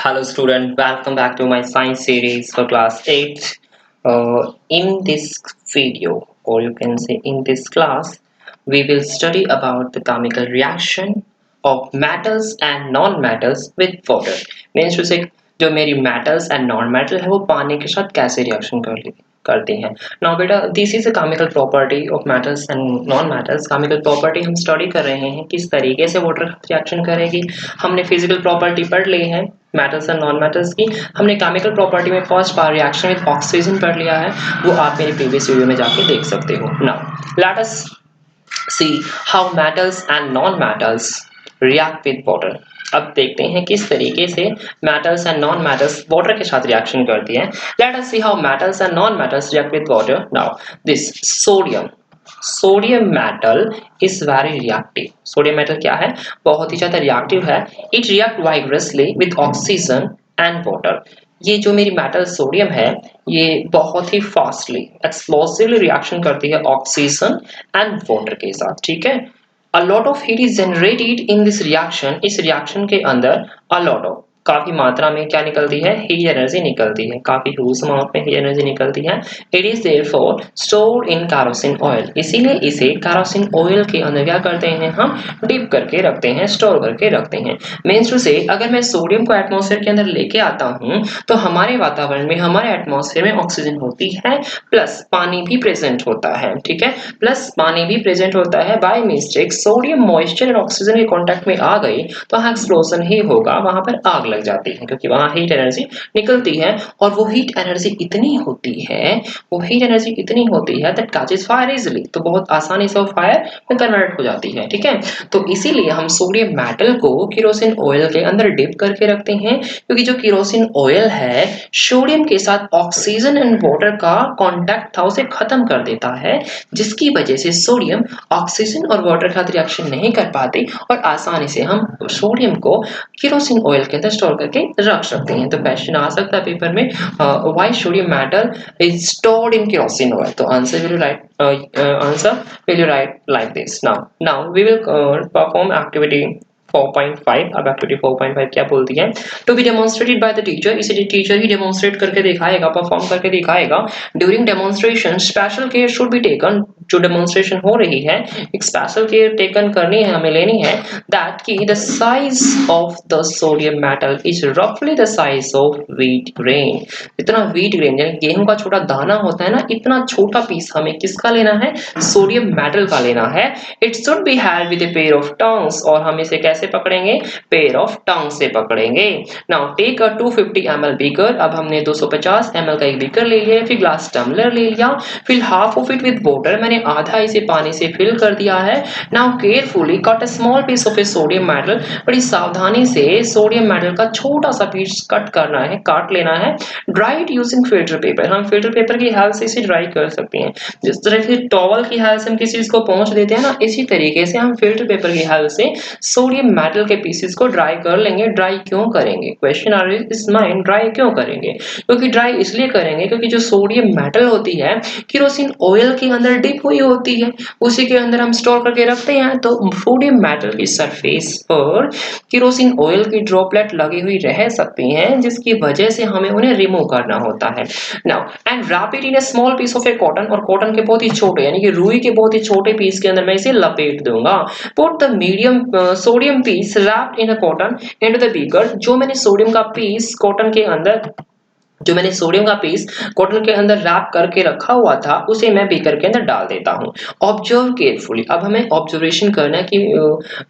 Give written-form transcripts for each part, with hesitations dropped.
Hello student, welcome back to my science series for class 8. In this video, or you can say in this class, we will study about the chemical reaction of metals and non-metals with water. Means to say जो मेरी metals and non-metal है वो पानी के साथ कैसे reaction करती हैं. Now बेटा this is a chemical property of metals and non-metals. chemical property हम study कर रहे हैं किस तरीके से water reaction करेगी. हमने physical property पढ़ ली है मेटल्स एंड नॉन मेटल्स की. हमने केमिकल प्रॉपर्टी में first power reaction with oxygen पढ़ लिया है, वो आप मेरे प्रीवियस वीडियो में जाके देख सकते हो. Now let us see how metals and non metals react with water. अब देखते हैं किस तरीके से metals and non metals water के साथ रिएक्शन करती हैं. Let us see how metals and non metals react with water. Now this sodium metal is very reactive. Sodium metal क्या है? बहुत ही ज्यादा रिएक्टिव है. It react vigorously with oxygen and water. ये जो मेरी मेटल सोडियम है ये बहुत ही फास्टली एक्सप्लोसिवली रिएक्शन करती है ऑक्सीजन एंड वाटर के साथ. ठीक है. A lot of heat is generated in this reaction. इस रिएक्शन के अंदर a lot of काफी मात्रा में क्या निकलती है? हीट एनर्जी निकलती है. काफी ह्यूज अमाउंट में हीट एनर्जी निकलती है. It is therefore stored in kerosene oil. इसीलिए इसे कैरोसिन ऑयल के अंदर क्या करते हैं? हम डिप करके रखते हैं, स्टोर करके रखते हैं. मींस टू से अगर मैं सोडियम को एटमॉस्फेयर के अंदर लेके आता हूं तो हमारे वातावरण में, हमारे एटमॉस्फेयर में ऑक्सीजन होती है प्लस पानी भी प्रेजेंट होता है. ठीक है. प्लस पानी भी प्रेजेंट होता है. बाय मिस्टेक सोडियम मॉइस्चर और ऑक्सीजन के कांटेक्ट में आ गई तो वहां एक्सप्लोजन ही होगा, वहां पर आग लग जाती है क्योंकि वहां हीट एनर्जी निकलती है. और वो हीट एनर्जी इतनी होती है, वो हीट एनर्जी इतनी होती है दैट कैचेस फायर इजीली. तो बहुत आसानी से वो फायर में कन्वर्ट हो जाती है. ठीक है. तो इसीलिए हम सोडियम मेटल को केरोसिन ऑयल के अंदर डिप करके रखते हैं क्योंकि जो केरोसिन ऑयल है सोडियम के साथ ऑक्सीजन एंड वाटर का कांटेक्ट था उसे खत्म कर देता है, जिसकी वजह से सोडियम ऑक्सीजन और वाटर के साथ रिएक्शन नहीं कर पाती और आसानी से हम सोडियम को केरोसिन ऑयल के अंदर स्टोर करके रख सकते हैं. तो क्वेश्चन आ सकता है पेपर में, why sodium metal is stored in kerosene oil. तो answer will you write like this. Now we will perform activity 4.5. अब एक्टिविटी 4.5 क्या बोलती है? To be demonstrated by the teacher. इसे टीचर ही डेमोन्स्ट्रेट करके दिखाएगा, परफॉर्म करके दिखाएगा. During demonstration special care should be taken. जो डेमोन्स्ट्रेशन हो रही है एक स्पेशल केयर टेकन करनी है, हमें लेनी है. दैट की the size of the sodium metal is रफली the size of wheat grain. इतना व्हीट ग्रेन यानी गेहूं का छोटा दाना होता है ना, इतना छोटा पीस हमें किसका लेना है? सोडियम मेटल का लेना है. It should be held with a pair of tongues. और हम इसे कैसे पकड़ेंगे? पेयर ऑफ टंग से पकड़ेंगे. Now take a 250 ml beaker. अब हमने 250 ml का एक बीकर ले लिया, फिर ग्लास टम्बलर ले लिया, फिर half of it with water. मैंने आधा इसे पानी से फिल कर दिया है. Now carefully cut a small piece of a sodium metal. बड़ी सावधानी से सोडियम मेटल का छोटा सा पीस कट करना है, काट लेना है. Dry it using filter paper. हम फिल्टर पेपर की हेल्प से इसे ड्राई कर सकते हैं. जिस तरह से टॉवल की हेल्प से हम किसी चीज को पोंछ देते हैं ना, इसी तरीके से हम फिल्टर पेपर की हेल्प से सोडियम मेटल के पीसेस को ड्राई कर लेंगे. ड्राई क्यों करेंगे? Question arise mind. Dry क्यों करेंगे? क्योंकि ड्राई इसलिए करेंगे क्योंकि जो सोडियम मेटल होती है केरोसिन ऑयल के अंदर डिप हुई होती है, उसी के अंदर हम स्टोर करके रखते हैं. तो सोडियम मेटल की सरफेस पर केरोसिन ऑयल की ड्रॉपलेट लगी हुई रह सकती हैं, जिसकी वजह से हमें उन्हें रिमूव करना होता है. Now and wrap it in a small piece of a cotton. और कॉटन के बहुत ही छोटे यानी कि रुई के बहुत ही छोटे पीस के अंदर मैं इसे लपेट दूंगा. Put the medium sodium piece wrapped in a cotton into the beaker. जो मैंने सोडियम का पीस कॉटन के अंदर जो मैंने सोडियम का पीस कॉटन के अंदर रैप करके रखा हुआ था उसे मैं बीकर के अंदर डाल देता हूं. Observe carefully. अब हमें ऑब्जर्वेशन करना है कि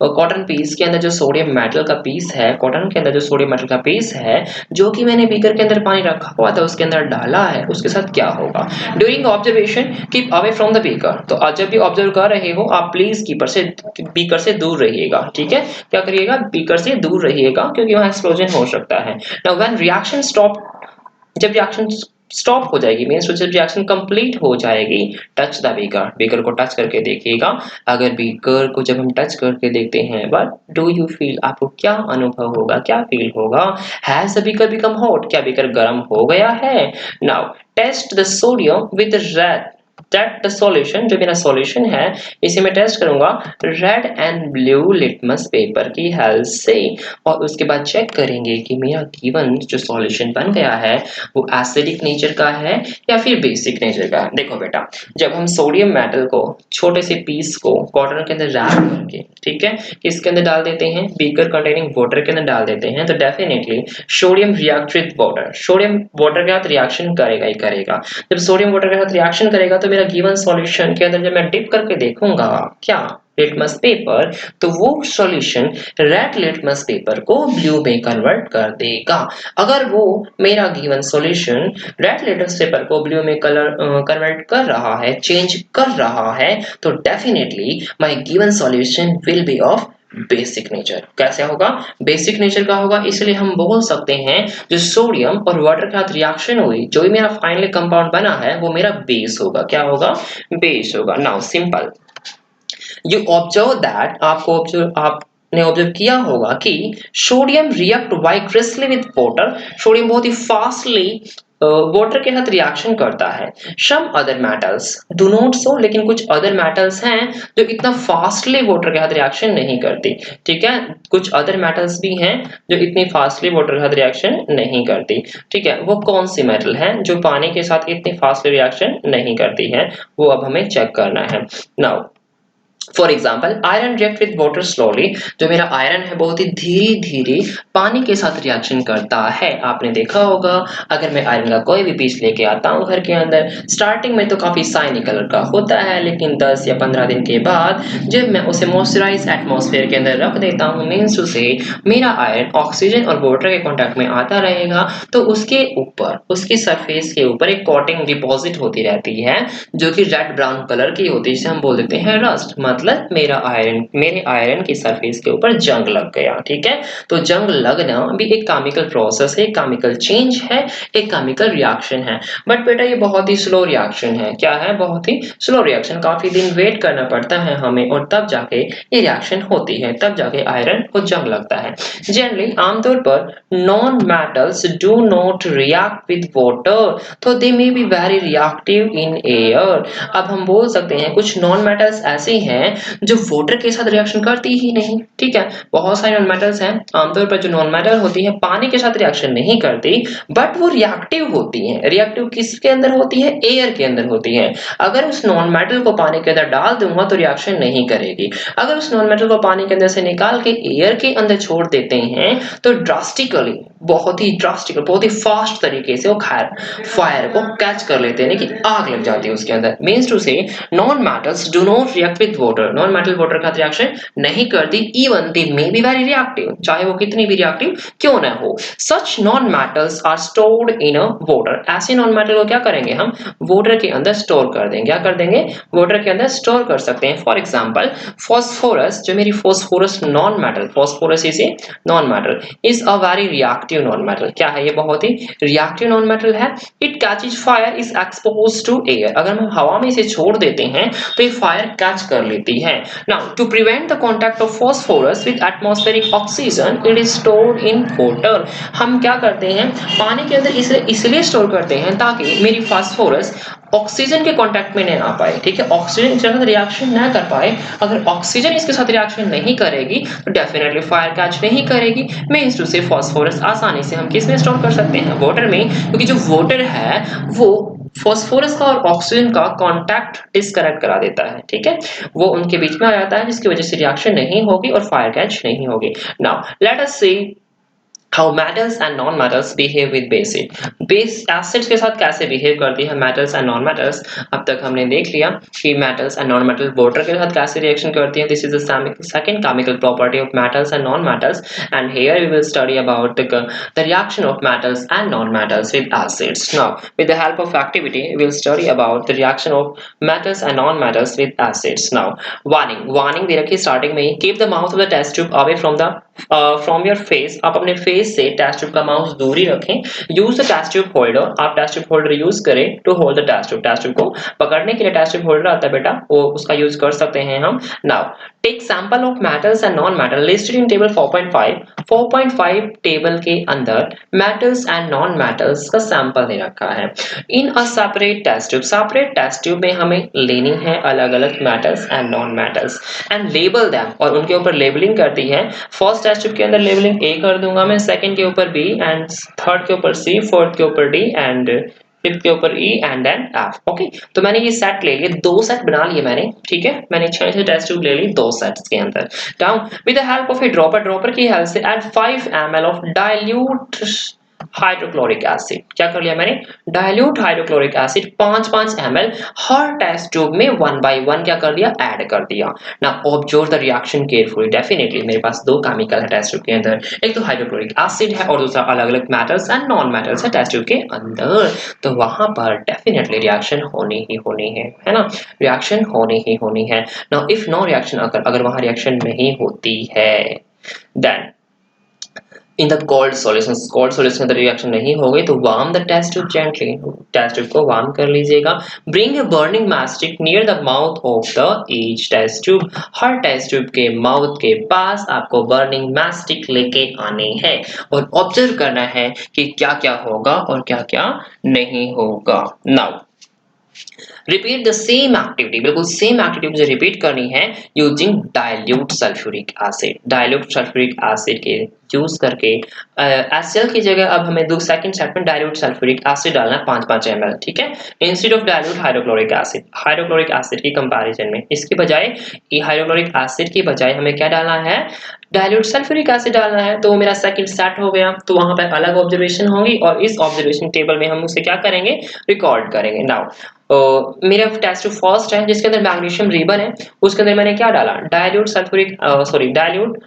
कॉटन पीस के अंदर जो सोडियम मेटल का पीस है, कॉटन के अंदर जो सोडियम मेटल का पीस है जो कि मैंने बीकर के अंदर पानी रखा हुआ था उसके अंदर डाला है, उसके साथ क्या होगा? During observation keep away from the beaker. तो आज जब भी ऑब्जर्व कर रहे हो आप प्लीज बीकर से दूर रहिएगा. ठीक है. क्या करिएगा? बीकर से दूर रहिएगा क्योंकि वहां एक्सप्लोजन हो सकता है. नाउ व्हेन रिएक्शन स्टॉप, जब रिएक्शन स्टॉप हो जाएगी मींस जब रिएक्शन कंप्लीट हो जाएगी, टच द बीकर. बीकर को टच करके देखिएगा. अगर बीकर को जब हम टच करके देखते हैं, व्हाट डू यू फील? आपको क्या अनुभव होगा, क्या फील होगा? Has the beaker become hot? क्या बीकर गर्म हो गया है? Now test the sodium with red that the solution, जो मेरा सॉल्यूशन है इसे मैं टेस्ट करूंगा red and blue litmus paper की हेल्प से, और उसके बाद चेक करेंगे कि मेरा गिवन जो सॉल्यूशन बन गया है वो एसिडिक नेचर का है या फिर बेसिक नेचर का है। देखो बेटा, जब हम सोडियम मेटल को छोटे से पीस को कॉटन के अंदर रैप करके, ठीक है, किसके अंदर डाल देते हैं, बीकर कंटेनिंग वाटर के अंदर डाल देते हैं, तो definitely sodium react with water, sodium water के साथ रिएक्शन करेगा ही करेगा। जब सोडियम वाटर के साथ रिएक्शन करेगा तो मेरा गिवन सॉल्यूशन के अंदर जब मैं डिप करके देखूंगा क्या लिटमस पेपर, तो वो सॉल्यूशन रेड लिटमस पेपर को ब्लू में कन्वर्ट कर देगा। अगर वो मेरा given solution red litmus paper को ब्लू में कलर कन्वर्ट कर रहा है, चेंज कर रहा है, तो definitely my given solution will be of basic nature. कैसे होगा, बेसिक नेचर का होगा, इसलिए हम बोल सकते हैं जो सोडियम और वाटर के साथ रिएक्शन हुई, जो भी मेरा फाइनल कंपाउंड बना है वो मेरा बेस होगा। क्या होगा, बेस होगा। Now simple, you observe that, आपने ऑब्जर्व किया होगा कि sodium react vigorously with water, sodium बहुत ही फास्टली वाटर के साथ रिएक्शन करता है। Some other metals do not so, लेकिन कुछ अदर मेटल्स हैं जो इतना फास्टली वाटर के साथ रिएक्शन नहीं करती। ठीक है, कुछ अदर मेटल्स भी हैं जो इतनी फास्टली वाटर के साथ रिएक्शन नहीं करती। ठीक है, वो कौन सी मेटल है जो पानी के साथ इतनी फास्टली रिएक्शन नहीं करती है, वो अब हमें चेक करना है। Now for example iron react with water slowly, जो मेरा आयरन है बहुत ही धीरे धीरे पानी के साथ रिएक्शन करता है। आपने देखा होगा, अगर मैं आयरन का कोई भी पीस लेके आता हूँ घर के अंदर, स्टार्टिंग में तो काफी साइनी कलर का होता है, लेकिन 10 या 15 दिन के बाद जब मैं उसे मॉइस्चराइज एटमॉस्फेयर के अंदर रख देता हूँ, मीन्स उसे मेरा आयरन ऑक्सीजन और वाटर के कॉन्टेक्ट में आता रहेगा, तो उसके ऊपर, उसकी सरफेस के ऊपर एक कोटिंग डिपॉजिट होती रहती है जो कि रेड ब्राउन कलर की होती है, जिसे हम बोल देते हैं रस्ट। मतलब मेरे आयरन की सरफेस के ऊपर जंग लग गया। ठीक है, तो जंग लगना भी एक केमिकल प्रोसेस है, केमिकल चेंज है, एक केमिकल रिएक्शन है। बट बेटा ये बहुत ही स्लो रिएक्शन है। क्या है, बहुत ही स्लो रिएक्शन, काफी दिन वेट करना पड़ता है हमें, और तब जाके ये रिएक्शन होती है, तब जाके आयरन को जंग लगता है। जनरली आमतौर पर non metals do not react with water, तो they may be very reactive in air. अब हम बोल सकते हैं कुछ नॉन मेटल्स ऐसे हैं जो वाटर के साथ रिएक्शन करती ही नहीं। ठीक है, बहुत सारे नॉन मेटल्स हैं, आमतौर पर जो नॉन मेटल होती है पानी के साथ रिएक्शन नहीं करती, बट वो रिएक्टिव होती हैं। रिएक्टिव किसके अंदर होती है, एयर के अंदर होती है। अगर उस नॉन मेटल को पानी के अंदर डाल दूंगा तो रिएक्शन नहीं करेगी। अगर उस नॉन मेटल को पानी के अंदर से निकाल के एयर के अंदर छोड़ देते हैं तो ड्रास्टिकली, बहुत ही ड्रास्टिकल, बहुत ही फास्ट तरीके से वो फायर को कैच कर लेते हैं, कि आग लग जाती है उसके अंदर। Means to say non metals do not react with water, non metal water का रिएक्शन नहीं करती, even they may be very reactive, चाहे वो कितनी भी रिएक्टिव क्यों ना हो। Such non metals are stored in a water, ऐसे नॉन मेटल को क्या करेंगे हम, वाटर के अंदर स्टोर कर देंगे। क्या कर देंगे, वाटर के अंदर स्टोर कर सकते हैं। फॉर एग्जांपल फॉस्फोरस, जो मेरी phosphorus non metal, phosphorus is a non metal, is a very reactive non metal. क्या है, ये बहुत ही रिएक्टिव नॉन मेटल है। It catches fire is exposed to air, अगर हम हवा में इसे छोड़ देते हैं तो ये फायर कैच कर लेती है। Now to prevent the contact of phosphorus with atmospheric oxygen, it is stored in water. हम क्या करते हैं, पानी के अंदर इसलिए स्टोर करते हैं ताकि मेरी फास्फोरस ऑक्सीजन के कांटेक्ट में नहीं आ पाए। ठीक है, ऑक्सीजन इसके साथ रिएक्शन ना कर पाए। अगर ऑक्सीजन इसके साथ रिएक्शन नहीं करेगी तो डेफिनेटली फायर कैच नहीं करेगी। मींस टू से फास्फोरस आसानी से हम किस में स्टोर कर सकते हैं, वाटर में, क्योंकि जो वाटर है वो फास्फोरस का और ऑक्सीजन का कांटेक्ट डिस्कनेक्ट करा देता है। ठीक है, वो उनके बीच में आ जाता है, जिसकी वजह से रिएक्शन नहीं होगी और फायर कैच नहीं होगी। Now let us see how metals and non-metals behave with basic, base acids के साथ कैसे बिहेव करती है मेटल्स एंड नॉन मेटल्स। अब तक हमने देख लिया कि metals and non metal water के साथ कैसे रिएक्शन करती हैं। This is the second chemical property of metals and non metals, and here we will study about the reaction of metals and non-metals with acids. Now with the help of activity we will study about the reaction of metals and non-metals with acids. Now warning दे रखी starting में ही, keep the mouth of the test tube away from your face, आप अपने face से test tube का mouse दूर ही रखें। Use the test tube holder, आप टेस्ट ट्यूब होल्डर यूज करें to hold the test tube. Test tube को पकड़ने के लिए टेस्ट ट्यूब होल्डर आता है बेटा, वो उसका यूज कर सकते हैं हम। Now take sample of metals and non metal listed in table 4.5। 4.5 table के अंदर मेटल्स एंड नॉन मेटल्स का सैंपल दे रखा है in a separate test tube. Separate test tube में हमें लेनी है अलग अलग metals and non metals and label them, और उनके ऊपर लेबलिंग करती है। फर्स्ट टेस्ट ट्यूब के अंदर लेबलिंग ए कर दूंगा मैं, सेकंड के ऊपर बी एंड थर्ड के ऊपर सी, फोर्थ के ऊपर डी एंड फिफ्थ के ऊपर E and then F. Okay, तो मैंने ये सेट ले लिए, दो सेट बना लिए मैंने, ठीक है। मैंने 6 टेस्ट ट्यूब ले ली दो सेट्स के अंदर। Now with the help of A dropper, dropper की हेल्प से add 5 ml of dilute hydrochloric acid. क्या कर लिया मैंने, डाइल्यूट हाइड्रोक्लोरिक एसिड 5-5 ml हर टेस्ट ट्यूब में 1 by 1 क्या कर दिया, ऐड कर दिया। Now observe the reaction carefully. Definitely मेरे पास दो केमिकल है टेस्ट ट्यूब के अंदर, एक तो हाइड्रोक्लोरिक एसिड है और दूसरा अलग अलग मेटल्स एंड नॉन मेटल्स है टेस्ट ट्यूब के अंदर। तो वहां पर डेफिनेटली रिएक्शन होनी है ना, रिएक्शन होनी है। नाउ इफ नो रिएक्शन, अगर वहां रिएक्शन नहीं होती है, then in the cold solution अंदर रिएक्शन नहीं हो गई तो warm the test tube gently, test tube को वार्म कर लीजिएगा। Bring a burning matchstick near the mouth of the each test tube. हर टेस्ट ट्यूब के माउथ के पास आपको बर्निंग मैस्टिक लेके आने हैं और ऑब्जर्व करना है कि क्या क्या होगा और क्या क्या नहीं होगा। Now repeat the same activity, बिल्कुल सेम एक्टिविटी मुझे रिपीट करनी है using dilute sulphuric acid. Dilute sulphuric acid के यूज करके HCl की जगह अब हमें दो सेकंड स्टेप में डाइल्यूट सल्फ्यूरिक एसिड डालना है 5-5 ml, ठीक है, instead of dilute hydrochloric acid. Hydrochloric acid की कंपैरिजन में इसके बजाय, हाइड्रोक्लोरिक एसिड की बजाय हमें क्या डालना है, डाइल्यूट सल्फ्यूरिक एसिड डालना है। तो मेरा सेकंड सेट हो गया, तो वहां पर अलग ऑब्जर्वेशन होगी और इस ऑब्जर्वेशन टेबल में हम उसे क्या करेंगे, रिकॉर्ड करेंगे। नाउ मेरा टेस्ट फर्स्ट है जिसके अंदर मैग्नीशियम रिबन है, उसके अंदर मैंने क्या डाला, dilute sulphuric dilute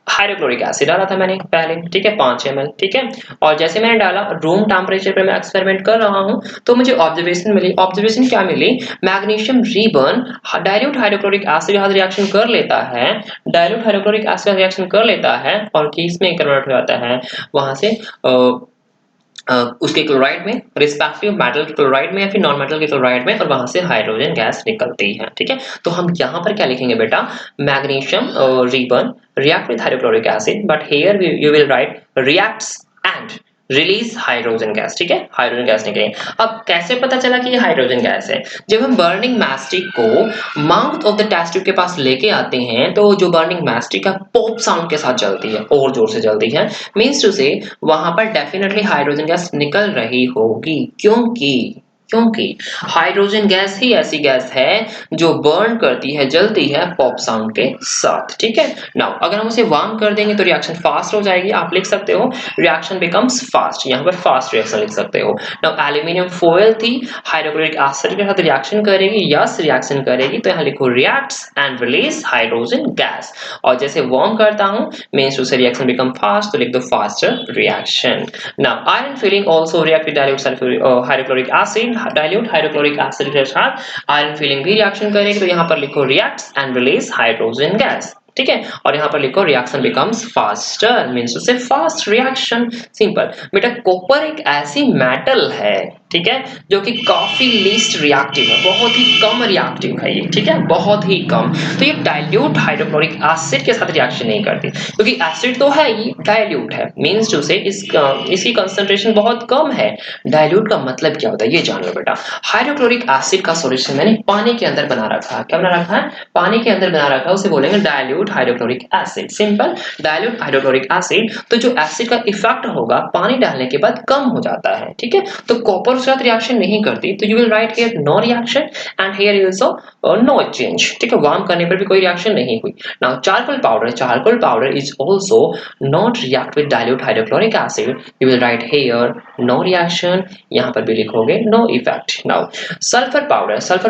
hydrochloric acid डाला था मैंने पहले, ठीक है, 5 ml, ठीक है। और जैसे मैंने डाला, रूम टेम्परेचर पे मैं एक्सपेरिमेंट कर रहा हूं, तो मुझे ऑब्जर्वेशन मिली। ऑब्जर्वेशन क्या मिली, magnesium ribbon dilute hydrochloric acid के साथ रिएक्शन कर लेता है, डाइल्यूट हाइड्रोक्लोरिक एसिड रिएक्शन कर लेता है और किस में कन्वर्ट हो जाता है, वहां से उसके क्लोराइड में, रिस्पेक्टिव मेटल के क्लोराइड में या फिर नॉन मेटल के क्लोराइड में, और वहां से हाइड्रोजन गैस निकलती है, ठीक है। तो हम यहाँ पर क्या लिखेंगे बेटा, magnesium ribbon react with hydrochloric acid, but here you will right reacts and release hydrogen gas, ठीक है, हाइड्रोजन गैस निकले। अब कैसे पता चला कि ये हाइड्रोजन गैस है, जब हम बर्निंग मैस्टिक को mouth of the test tube के पास लेके आते हैं तो जो बर्निंग मैस्टिक है पॉप साउंड के साथ जलती है और जोर से जलती है, मीन्स टू से वहां पर डेफिनेटली हाइड्रोजन गैस निकल रही होगी, क्योंकि हाइड्रोजन गैस ही ऐसी गैस है जो बर्न करती है, जलती है पॉप साउंड के साथ, ठीक है। नाउ अगर हम उसे वार्म कर देंगे तो रिएक्शन फास्ट हो जाएगी, आप लिख सकते हो रिएक्शन बिकम्स फास्ट, यहाँ पर फास्ट रिएक्शन लिख सकते हो। नाउ एल्यूमिनियम फॉयल थी, हाइड्रोक्लोरिक एसिड के साथ रिएक्शन करेगी, यस रिएक्शन करेगी, तो यहाँ लिखो reacts and release hydrogen gas. और जैसे वार्म करता हूँ मीन्स टू से रिएक्शन बिकम फास्ट, तो लिख दो faster reaction. Now iron filling also react with dilute sulphuric hydrochloric acid, dilute hydrochloric acid के साथ आयरन फिलिंग भी रिएक्शन करेगी, तो यहाँ पर लिखो reacts and release hydrogen gas, ठीक है। और यहाँ पर लिखो reaction becomes faster, means to से फास्ट रिएक्शन। सिंपल बेटा, कॉपर एक ऐसी मेटल है, ठीक है, जो कि काफी लीस्ट रिएक्टिव है, बहुत ही कम रिएक्टिव है ये, ठीक है, बहुत ही कम। तो ये डाइल्यूट हाइड्रोक्लोरिक एसिड के साथ रिएक्शन नहीं करती, क्योंकि एसिड तो है ये डाइल्यूट है, मींस टू से इसकी कंसंट्रेशन बहुत कम है। डाइल्यूट का मतलब क्या होता है ये जान लो बेटा। हाइड्रोक्लोरिक एसिड का सॉल्यूशन मैंने पानी के अंदर बना रखा है, क्या बना रखा है, पानी के अंदर बना रखा है, उसे बोलेंगे dilute hydrochloric acid. Simple, dilute hydrochloric acid, तो जो एसिड का इफेक्ट होगा पानी डालने के बाद कम हो जाता है, ठीक है। तो कॉपर उसके साथ रिएक्शन नहीं करती, तो you will write here no reaction and here also no change, ठीक है, वार्म करने पर भी कोई रिएक्शन नहीं हुई। Now charcoal powder is also not react with dilute hydrochloric acid, you will write here no reaction, यहाँ पर भी लिखोगे no effect. Now sulphur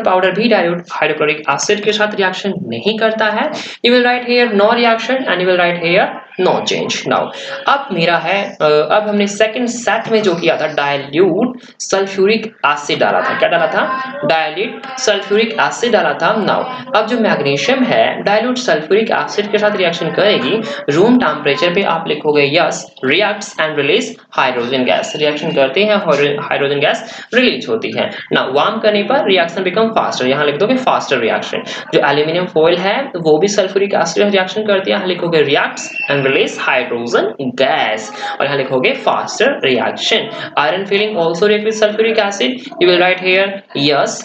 powder भी डाइल्यूट हाइड्रोक्लोरिक एसिड के साथ रिएक्शन नहीं करता है, you will write here no reaction and you will write here no change. Now अब मेरा है अब हमने सेकंड सेट में जो किया था डाइल्यूट सल्फ्यूरिक एसिड डाला था। क्या डाला था? डाइल्यूट सल्फ्यूरिक एसिड डाला था। नाउ अब जो मैग्नीशियम है डाइल्यूट सल्फ्यूरिक एसिड के साथ रिएक्शन करेगी। रूम टेम्परेचर पे आप लिखोगे yes reacts and release hydrogen gas. Reaction करती है हाइड्रोजन गैस रिलीज होती है। नाउ वार्म करने पर रिएक्शन बिकम फास्टर। यहाँ लिख दोगे फास्टर रिएक्शन। जो एल्यूमिनियम फॉइल है वो भी सल्फ्यूरिक एसिड रिएक्शन करती है। यहाँ लिखोगे reacts and release hydrogen gas और यहाँ लिखोगे faster reaction. Iron filling also react with sulfuric acid. You will write here yes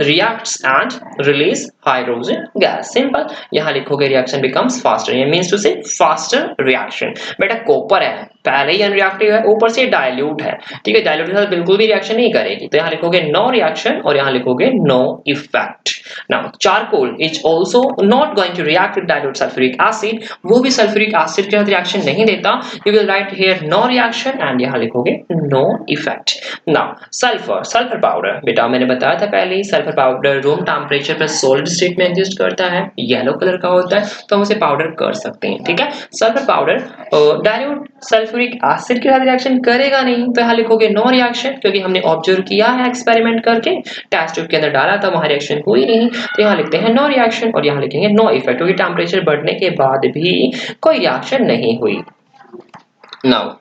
reacts and release hydrogen gas. Simple. यहाँ लिखोगे reaction becomes faster. ये means to say faster reaction. बेटा copper है पहले ही unreactive है ऊपर से डाइल्यूट है। ठीक है डाइल्यूट के साथ बिल्कुल भी रिएक्शन नहीं करेगी तो यहाँ लिखोगे नो रिएक्शन और यहाँ लिखोगे no effect. Now charcoal is also not going to react with dilute sulphuric acid. वो भी सल्फ्यूरिक एसिड के साथ रिएक्शन नहीं देता। You will write here no reaction and यहाँ लिखोगे no effect. Now sulphur powder बेटा मैंने बताया था पहले ही सल्फर पाउडर रूम टेम्परेचर पर सॉलिड स्टेट में एग्जिस्ट करता है। येलो कलर का होता है तो हम उसे पाउडर कर सकते हैं। ठीक है sulphur powder dilute sulphuric acid के साथ रिएक्शन करेगा नहीं तो यहाँ लिखोगे नो रिएक्शन क्योंकि हमने ऑब्जर्व किया है एक्सपेरिमेंट करके टेस्ट ट्यूब के अंदर डाला था वहां रिएक्शन हुई नहीं तो यहाँ लिखते हैं नो रिएक्शन और यहाँ लिखेंगे नो इफेक्ट क्योंकि टेम्परेचर बढ़ने के बाद भी कोई रिएक्शन नहीं हुई। Now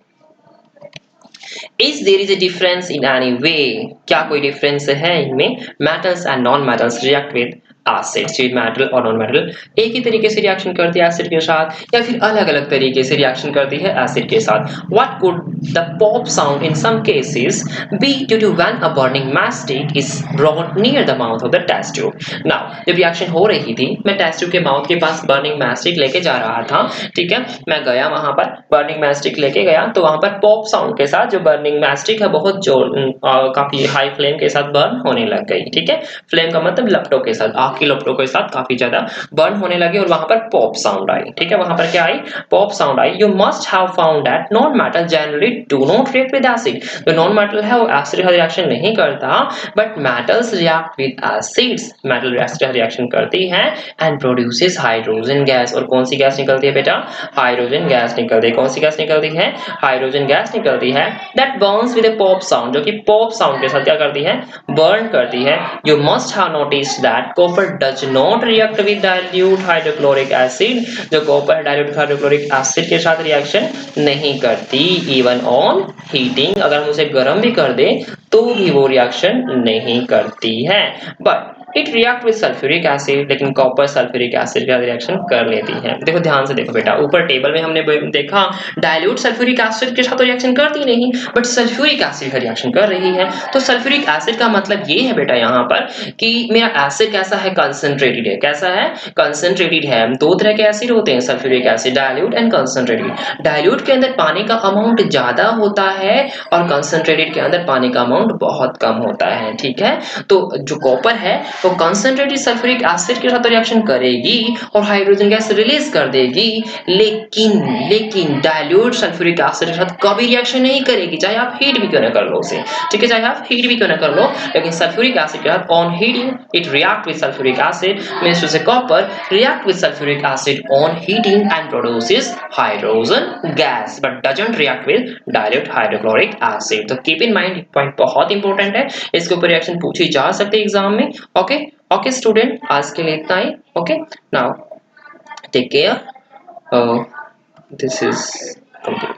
Is there is a difference in any way? क्या कोई डिफरेंस है इनमें? Metals and non-metals react with acids metal और नॉन मेटल एक ही तरीके से रिएक्शन करती है एसिड के साथ या फिर अलग अलग तरीके से रिएक्शन करती है एसिड के साथ। What could the pop sound in some cases be due to when a burning matchstick is brought near the mouth of the test tube. Now जब रिएक्शन हो रही थी मैं टेस्ट ट्यूब के माउथ के पास बर्निंग मैस्टिक लेके जा रहा था। ठीक है मैं गया वहां पर बर्निंग मैस्टिक लेके गया तो वहां पर पॉप साउंड के साथ जो बर्निंग मैस्टिक है बहुत जोर काफी हाई फ्लेम के साथ बर्न होने लग गई। ठीक है फ्लेम का मतलब लपटों के साथ की लपटों के साथ काफी ज्यादा बर्न होने लगे और वहां पर पॉप साउंड आई। ठीक है वहां पर क्या आई? पॉप साउंड आई। You must have found that non metal generally do not react with acid. जो नॉन मेटल है वो एसिड का रिएक्शन नहीं करता but metals react with acids. Metal acid reaction करती है एंड प्रोड्यूसेस हाइड्रोजन गैस। और कौन सी गैस निकलती है बेटा? हाइड्रोजन गैस निकलती है। कौन सी गैस निकलती है? हाइड्रोजन गैस निकलती है that Burns with a pop sound जो कि पॉप साउंड के साथ क्या करती है? बर्न करती है। You must have noticed that copper does not react with dilute hydrochloric acid। जो कॉपर dilute hydrochloric acid के साथ रिएक्शन नहीं करती even on heating। अगर हम उसे गर्म भी कर दे तो भी वो रिएक्शन नहीं करती है but it react with sulphuric acid. लेकिन कॉपर सल्फ्यूरिक एसिड का रिएक्शन कर लेती है। देखो ध्यान से देखो बेटा ऊपर टेबल में हमने देखा डाइल्यूट सल्फ्यूरिक एसिड के साथ तो रिएक्शन करती नहीं बट सल्फ्यूरिक एसिड का रिएक्शन कर रही है। तो सल्फ्यूरिक एसिड का मतलब ये है बेटा यहाँ पर कि मेरा एसिड कैसा है? कंसंट्रेटेड है। कैसा है? कंसंट्रेटेड है। दो तरह के एसिड होते हैं sulphuric acid dilute and concentrated. Dilute के अंदर पानी का अमाउंट ज्यादा होता है और कंसंट्रेटेड के अंदर पानी का अमाउंट बहुत कम होता है। ठीक है तो जो कॉपर है वो कंसंट्रेटेड सल्फ्यूरिक एसिड के साथ रिएक्शन करेगी और हाइड्रोजन गैस रिलीज कर देगी लेकिन डाइल्यूट सल्फ्यूरिक एसिड के साथ कभी रिएक्शन नहीं करेगी चाहे आप हीट भी क्यों ना कर लो उसे। ठीक है चाहे आप हीट भी क्यों ना कर लो लेकिन सल्फ्यूरिक एसिड के साथ on heating it react with sulphuric acid means to say copper react with sulfuric acid on heating and produces hydrogen gas but doesn't react with dilute hydrochloric acid। तो keep in mind point बहुत important है इसके ऊपर reaction पूछी जा सकती है exam में। ओके स्टूडेंट आज के लिए इतना ही। Okay now take care this is complete.